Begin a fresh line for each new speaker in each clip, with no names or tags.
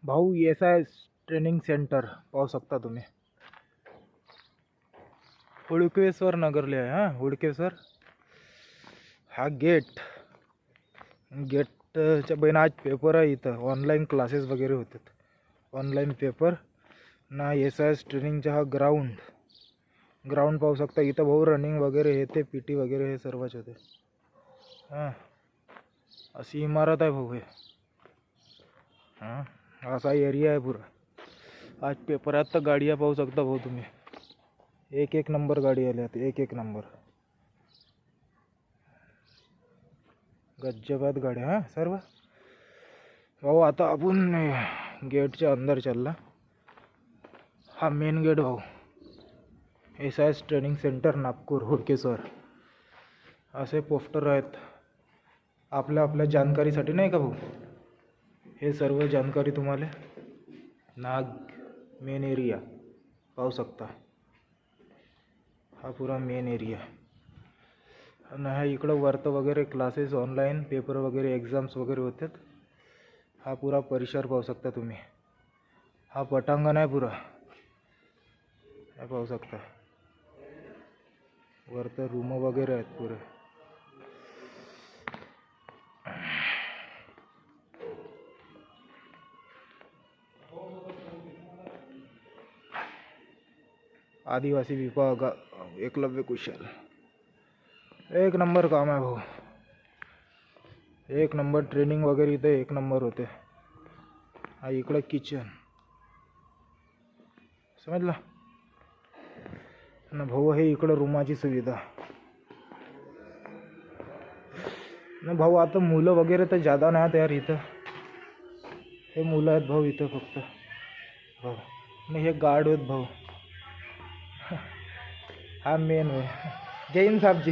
भाऊ S I training centre पाहू शकता तुम्ही. हुडकेश्वर नगरले आहे. हां, हुडकेश्वर. हा गेटच्या बहिण आज पेपर आहे. इथं ऑनलाईन क्लासेस वगैरे होतात. ऑनलाईन पेपर ना. एस आय ट्रेनिंगचा हा ग्राउंड पाहू शकता. इथं भाऊ रनिंग वगैरे हे ते PT वगैरे हे सर्वच होते. हां, अशी इमारत आहे भाऊ हे. हां, असा एरिया आहे पुरा. आज पेपरात तर गाड्या पाहू शकता भाऊ तुम्ही. एक नंबर गाडी आल्यात. एक नंबर गज्जबात गाड्या. हां सर्व भाऊ. आता आपण गेटच्या अंदर चालला. हा मेन गेट भाऊ. S I training centre Nagpur Hudkeshwar असे पोस्टर आहेत. आपल्या जानकारीसाठी नाही का भाऊ. हे सर्व जानकारी तुम्हाला मेन एरिया पाहू शकता. हा पुरा मेन एरिया. आणि हा इकडं वरतं वगैरे क्लासेस ऑनलाईन पेपर वगैरे एक्झाम्स वगैरे होतात. हा पुरा परिसर पाहू शकता तुम्ही. हा पटांगण आहे पुरा. हे पाहू शकता. वरतं रूम वगैरे आहेत पुरे. आदिवासी विभाग एकलव्य कुशल. एक नंबर काम आहे भाऊ. एक नंबर ट्रेनिंग वगैरे इथे एक नंबर होते. हा इकडं किचन समजला ना भाऊ. हे इकडं रूमाची सुविधा ना भाऊ. आता मुलं वगैरे तर जादा नाही यार इथं. हे मुलं आहेत भाऊ इथं फक्त भाऊ. आणि हे गार्ड आहेत भाऊ. हा मेन आहे. जय हिंद साहब जी.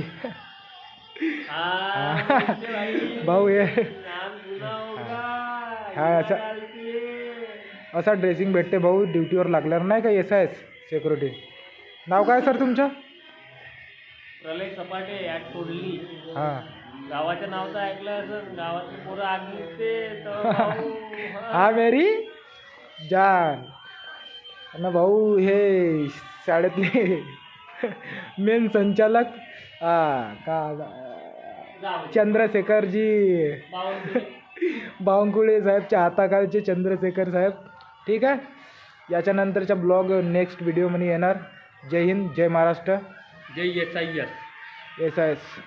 भाऊ हे हा असा ड्रेसिंग भेटते भाऊ ड्युटीवर लागल्यावर नाही का. S security. नाव काय सर तुमचं.
प्रलय सपाटे. ॲट सोडली.
हां,
गावाचं नाव तर ऐकलं असं. गावातली पोरं आग निघते तर
हा मेरी जान ना भाऊ. हे शाळेतले मेन संचालक चंद्रशेखरजी बावनकुळे साहेबच्या हाताखालचे चंद्रशेखर साहेब. ठीक आहे. याच्यानंतरचा ब्लॉग नेक्स्ट व्हिडिओमध्ये येणार. जय हिंद, जय महाराष्ट्र,
जय SIS.
SIS.